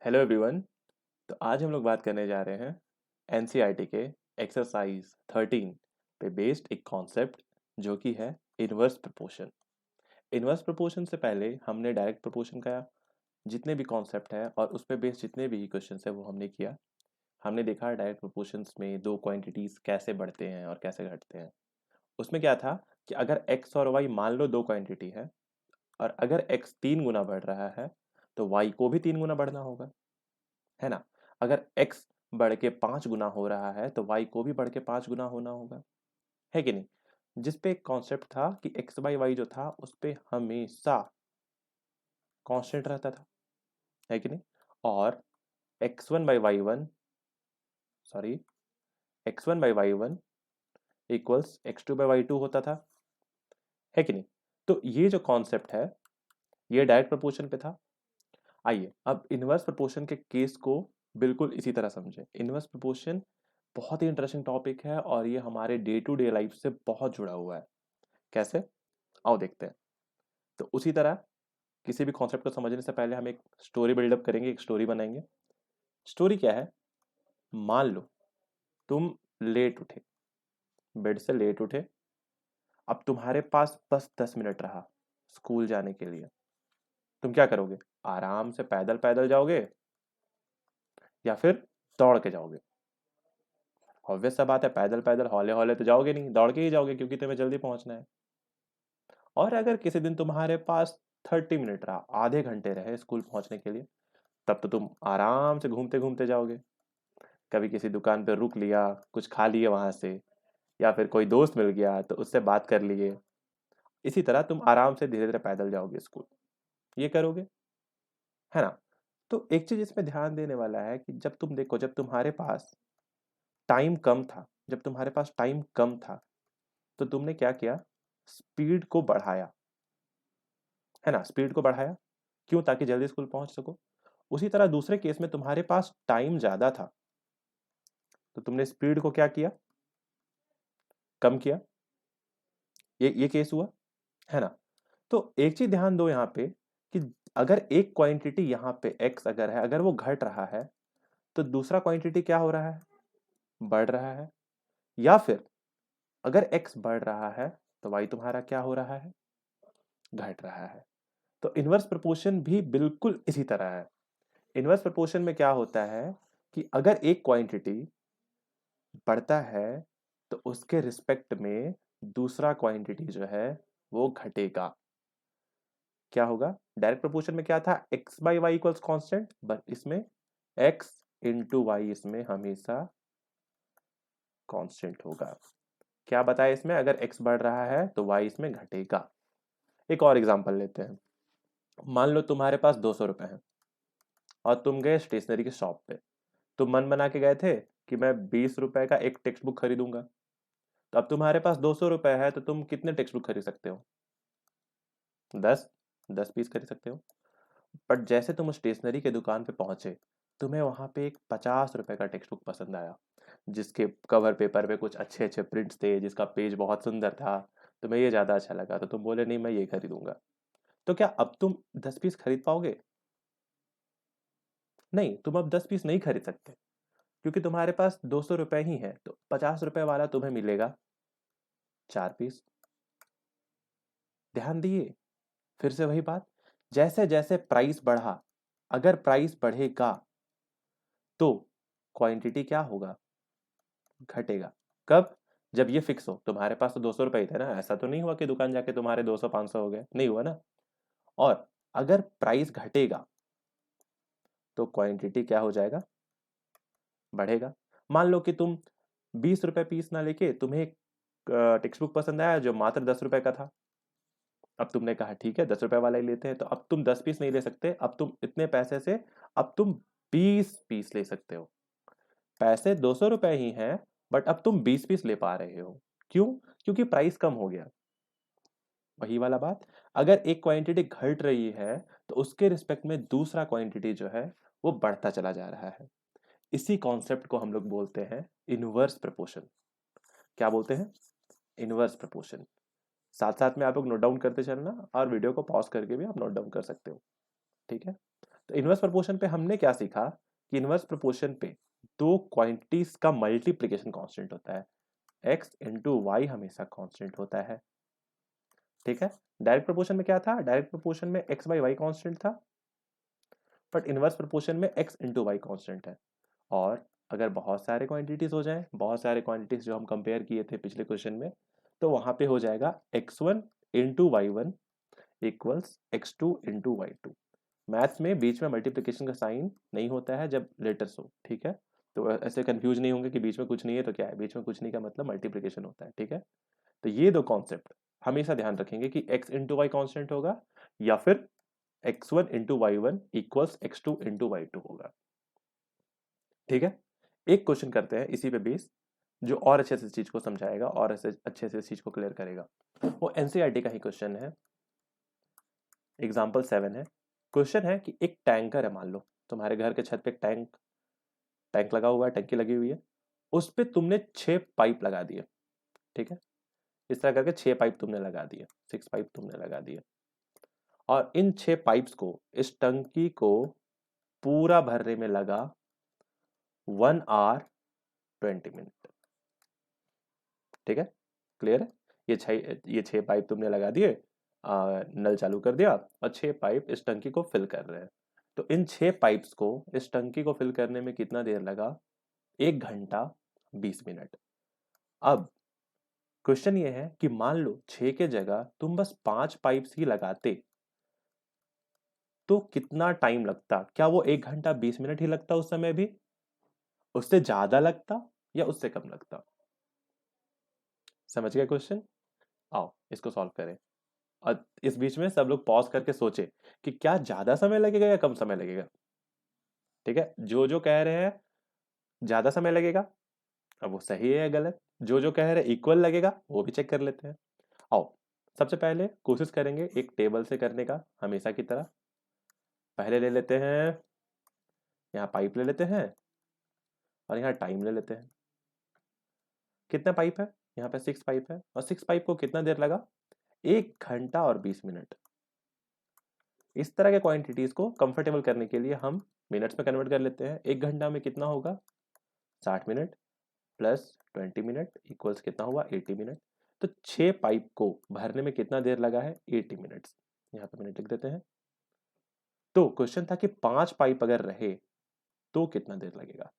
Hello everyone. तो आज हम लोग बात करने जा रहे हैं एनसीईआरटी के एक्सरसाइज 13 पे बेस्ड एक कॉन्सेप्ट जो कि है इन्वर्स प्रोपोर्शन। इन्वर्स प्रोपोर्शन से पहले हमने डायरेक्ट प्रोपोर्शन का जितने भी कॉन्सेप्ट है और उस पे बेस्ड जितने भी इक्वेशंस है वो हमने किया। हमने देखा डायरेक्ट प्रोपोर्शंस में दो क्वांटिटीज कैसे बढ़ते हैं और कैसे घटते हैं। उसमें क्या था कि अगर एक्स और वाई मान लो दो क्वांटिटी है और अगर एक्स 3 गुना बढ़ रहा है तो वाई को भी 3 गुना बढ़ना होगा, है ना। अगर x बढ़ के 5 गुना हो रहा है तो y को भी बढ़ के 5 गुना होना होगा, है कि नहीं। जिस पे एक कॉन्सेप्ट था कि x बाई वाई जो था उस पे हमेशा कांस्टेंट रहता था, है कि नहीं। और x1 by Y one, sorry, x1 by Y one equals x2 by Y two होता था, है कि नहीं। तो ये जो कॉन्सेप्ट है ये डायरेक्ट प्रोपोर्शन पे था। आइए अब इनवर्स प्रोपोर्शन के केस को बिल्कुल इसी तरह समझें। इनवर्स प्रोपोर्शन बहुत ही इंटरेस्टिंग टॉपिक है और ये हमारे डे टू डे लाइफ से बहुत जुड़ा हुआ है। कैसे, आओ देखते हैं। तो उसी तरह किसी भी कॉन्सेप्ट को समझने से पहले हम एक स्टोरी बिल्डअप करेंगे, एक स्टोरी बनाएंगे। स्टोरी क्या है, मान लो तुम लेट उठे, बेड से लेट उठे। अब तुम्हारे पास बस 10 मिनट रहा स्कूल जाने के लिए। तुम क्या करोगे, आराम से पैदल पैदल जाओगे या फिर दौड़ के जाओगे। ऑब्वियस सा बात है, पैदल पैदल हौले हौले तो जाओगे नहीं, दौड़ के ही जाओगे क्योंकि तुम्हें जल्दी पहुंचना है। और अगर किसी दिन तुम्हारे पास 30 मिनट रहा, आधे घंटे रहे स्कूल पहुंचने के लिए, तब तो तुम आराम से घूमते घूमते जाओगे। कभी किसी दुकान पर रुक लिया, कुछ खा लिए वहां से, या फिर कोई दोस्त मिल गया तो उससे बात कर लिए। इसी तरह तुम आराम से धीरे धीरे पैदल जाओगे स्कूल, ये करोगे, है ना। तो एक चीज इसमें ध्यान देने वाला है कि जब तुम देखो, जब तुम्हारे पास टाइम कम था, जब तुम्हारे पास टाइम कम था तो तुमने क्या किया, स्पीड को बढ़ाया, है ना। स्पीड को बढ़ाया क्यों, ताकि जल्दी स्कूल पहुंच सको। उसी तरह दूसरे केस में तुम्हारे पास टाइम ज्यादा था तो तुमने स्पीड को क्या किया, कम किया। ये केस हुआ, है ना। तो एक चीज ध्यान दो यहाँ पे कि अगर एक क्वांटिटी यहाँ पे x अगर है, अगर वो घट रहा है तो दूसरा क्वांटिटी क्या हो रहा है, बढ़ रहा है। या फिर अगर x बढ़ रहा है तो y तुम्हारा क्या हो रहा है, घट रहा है। तो इनवर्स प्रोपोर्शन भी बिल्कुल इसी तरह है। इनवर्स प्रोपोर्शन में क्या होता है कि अगर एक क्वांटिटी बढ़ता है तो उसके रिस्पेक्ट में दूसरा क्वांटिटी जो है वो घटेगा। क्या होगा, डायरेक्ट प्रोपोर्शन में क्या था, x by Y equals constant, but इसमें x इंटू वाई इसमें हमेशा कांस्टेंट होगा। क्या बताया इसमें, अगर x बढ़ रहा है तो y इसमें घटेगा। एक और एग्जांपल लेते हैं। मान लो तुम्हारे पास 200 रुपए हैं और तुम गए स्टेशनरी की शॉप पे। तुम मन बना के गए थे कि मैं 20 रुपए का एक टेक्स्ट बुक खरीदूंगा। तो अब तुम्हारे पास 200 रुपए है तो तुम कितने टेक्स्ट बुक खरीद सकते हो, 10, 10 पीस खरीद सकते हो। बट जैसे तुम स्टेशनरी के दुकान पे पहुंचे, तुम्हें वहां पे एक 50 रुपए का टेक्स्ट बुक पसंद आया, जिसके कवर पेपर पे कुछ अच्छे अच्छे प्रिंट्स थे, जिसका पेज बहुत सुंदर था। तुम्हें ये ज्यादा अच्छा लगा तो तुम बोले नहीं मैं ये खरीदूंगा। तो क्या अब तुम 10 पीस खरीद पाओगे, नहीं, तुम अब 10 पीस नहीं खरीद सकते क्योंकि तुम्हारे पास 200 रुपए ही है। तो 50 रुपए वाला तुम्हें मिलेगा 4 पीस। ध्यान दिए, फिर से वही बात, जैसे जैसे प्राइस बढ़ा, अगर प्राइस बढ़ेगा तो क्वांटिटी क्या होगा, घटेगा। कब, जब ये फिक्स हो। तुम्हारे पास तो 200 रुपए ही थे ना, ऐसा तो नहीं हुआ कि दुकान जाके तुम्हारे 200 500 हो गए, नहीं हुआ ना। और अगर प्राइस घटेगा तो क्वांटिटी क्या हो जाएगा, बढ़ेगा। मान लो कि तुम 20 रुपए पीस ना लेके तुम्हें एक टेक्स्ट बुक पसंद आया जो मात्र 10 रुपए का था। अब तुमने कहा ठीक है 10 रुपए वाला ही लेते हैं, तो अब तुम 10 पीस नहीं ले सकते, अब तुम इतने पैसे से अब तुम 20 पीस ले सकते हो। पैसे 200 रुपए ही हैं, बट अब तुम 20 पीस ले पा रहे हो। क्यों, क्योंकि प्राइस कम हो गया। वही वाला बात, अगर एक क्वांटिटी घट रही है तो उसके रिस्पेक्ट में दूसरा क्वांटिटी जो है वो बढ़ता चला जा रहा है। इसी कॉन्सेप्ट को हम लोग बोलते हैं इनवर्स प्रोपोर्शन। क्या बोलते हैं, इनवर्स प्रोपोर्शन। साथ साथ में आप लोग नोट डाउन करते चलना और वीडियो को पॉज करके भी आप नोट डाउन कर सकते हो, ठीक है। तो इनवर्स प्रोपोर्शन पे हमने क्या सीखा कि इनवर्स प्रोपोर्शन पे दो क्वांटिटीज का मल्टीप्लिकेशन कांस्टेंट होता है, x इंटू वाई हमेशा कांस्टेंट होता है। ठीक है, डायरेक्ट प्रोपोर्शन में क्या था, डायरेक्ट प्रोपोर्शन में x बाई वाई कांस्टेंट था, बट इनवर्स प्रोपोर्शन में x इंटू वाई कांस्टेंट है। और अगर बहुत सारे क्वांटिटीज हो जाए, बहुत सारे क्वांटिटीज जो हम कंपेयर किए थे पिछले क्वेश्चन में, तो वहां पे हो जाएगा x1 into Y one equals x2 into Y two. Maths में बीच में मल्टीप्लिकेशन का साइन नहीं होता है जब लेटर्स हो, ठीक है, तो ऐसे कंफ्यूज नहीं होंगे कि बीच में कुछ नहीं है तो क्या है, बीच में कुछ नहीं का मतलब मल्टीप्लिकेशन होता है। ठीक है, तो ये दो कॉन्सेप्ट हमेशा ध्यान रखेंगे कि x इंटू वाई कॉन्स्टेंट होगा या फिर x1 into Y one equals x2 into Y two होगा। ठीक है, एक क्वेश्चन करते हैं इसी पे बेस, जो और अच्छे से इस चीज को समझाएगा और अच्छे से इस चीज को क्लियर करेगा। वो एनसीईआरटी का ही क्वेश्चन है, एग्जाम्पल 7 है। क्वेश्चन है कि एक टैंकर है, मान लो तुम्हारे घर के छत पे एक टैंक लगा हुआ है, टंकी लगी हुई है, उस पे तुमने 6 पाइप लगा दिए। ठीक है, इस तरह करके 6 पाइप तुमने लगा दिए, 6 पाइप तुमने लगा दिए, और इन 6 पाइप्स को, इस टंकी को पूरा भरने में लगा 1 आवर 20 मिनट। ठीक है, क्लियर है, ये छह पाइप तुमने लगा दिए, नल चालू कर दिया और 6 पाइप इस टंकी को फिल कर रहे हैं। तो इन 6 पाइप्स को इस टंकी को फिल करने में कितना देर लगा, 1 घंटा 20 मिनट। अब क्वेश्चन ये है कि मान लो 6 के जगह तुम बस 5 पाइप्स ही लगाते तो कितना टाइम लगता, क्या वो 1 घंटा 20 मिनट ही लगता उस समय भी, उससे ज्यादा लगता या उससे कम लगता? समझ गए क्वेश्चन? आओ इसको सॉल्व करें। और इस बीच में सब लोग पॉज करके सोचे कि क्या ज्यादा समय लगेगा या कम समय लगेगा। ठीक है, जो जो कह रहे हैं ज्यादा समय लगेगा, अब वो सही है या गलत, जो जो कह रहे हैं इक्वल लगेगा, वो भी चेक कर लेते हैं। आओ सबसे पहले कोशिश करेंगे एक टेबल से करने का, हमेशा की तरह। पहले ले लेते हैं, यहाँ पाइप ले लेते हैं और यहाँ टाइम ले लेते हैं। कितने पाइप है, यहाँ पे 6 पाइप है, और 6 पाइप को कितना देर लगा, 1 घंटा और 20 मिनट। इस तरह के क्वांटिटीज को कंफर्टेबल करने के लिए हम मिनट्स में कन्वर्ट कर लेते हैं। 1 घंटा में कितना होगा, 60 मिनट प्लस 20 मिनट इक्वल्स कितना हुआ, 80 मिनट। तो 6 पाइप को भरने में कितना देर लगा है, 80 मिनट्स। यहाँ पे मिनट लिख देते हैं। तो क्वेश्चन था कि 5 पाइप अगर रहे तो कितना देर लगेगा।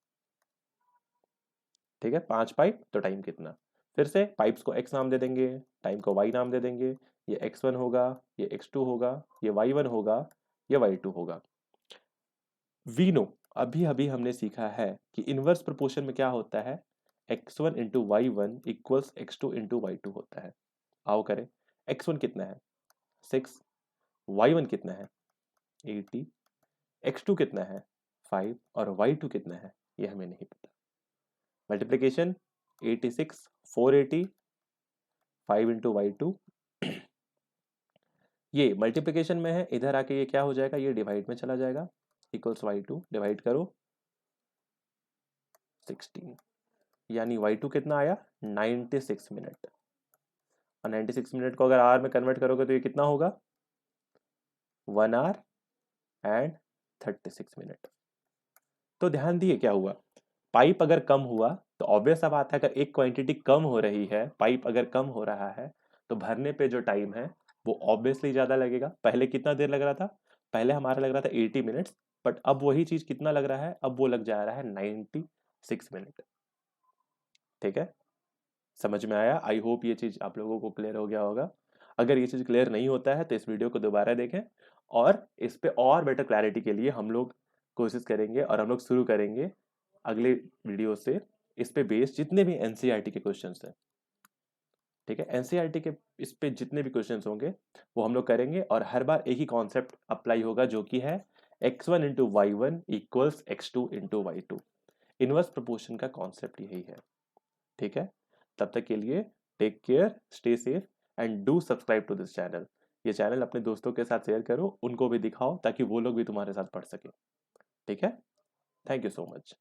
ठीक है, 5 पाइप तो टाइम कितना, फिर से पाइप्स को x नाम दे देंगे, टाइम को y नाम दे देंगे। ये x1 होगा, ये x2 होगा, ये y1 होगा, ये y2 होगा। वी नो, अभी अभी हमने सीखा है कि इनवर्स प्रोपोर्शन में क्या होता है, x1 into Y one equals x2 into Y two होता है। आओ करें, x1 कितना है 6, y1 कितना है 80, x2 कितना है 5 और y2 कितना है ये हमें नहीं पता। मल्टीप्लीकेशन 86 480 5 इंटू वाई टू, ये मल्टीप्लीकेशन में है, इधर आके ये क्या हो जाएगा, ये डिवाइड में चला जाएगा, इक्वल्स वाई टू, डिवाइड करो 16, यानी वाई टू कितना आया 96 मिनट। और 96 मिनट को अगर आवर में कन्वर्ट करोगे तो ये कितना होगा, 1 आवर एंड 36 मिनट। तो ध्यान दिए क्या हुआ, पाइप अगर कम हुआ तो ऑब्वियस सा बात है, अगर एक क्वांटिटी कम हो रही है, पाइप अगर कम हो रहा है, तो भरने पे जो टाइम है वो ऑब्वियसली ज्यादा लगेगा। पहले कितना देर लग रहा था, पहले हमारा लग रहा था 80 मिनट्स, बट अब वही चीज कितना लग रहा है, अब वो लग जा रहा है 96 मिनट। ठीक है, समझ में आया? आई होप ये चीज आप लोगों को क्लियर हो गया होगा। अगर ये चीज क्लियर नहीं होता है तो इस वीडियो को दोबारा देखें, और इस पे और बेटर क्लैरिटी के लिए हम लोग कोशिश करेंगे और हम लोग शुरू करेंगे अगले वीडियो से इस पे बेस्ड जितने भी एनसीईआरटी के क्वेश्चंस हैं। ठीक है, एनसीईआरटी के इस पे जितने भी क्वेश्चंस होंगे वो हम लोग करेंगे, और हर बार एक ही कॉन्सेप्ट अप्लाई होगा जो कि है x1 into Y one equals x2 into Y two. Inverse proportion का कॉन्सेप्ट यही है। ठीक है, तब तक के लिए take care, stay safe and do subscribe to this channel. ये चैनल अपने दोस्तों के साथ शेयर करो, उनको भी दिखाओ ताकि वो लोग भी तुम्हारे साथ पढ़ सके। ठीक है, थैंक यू सो मच।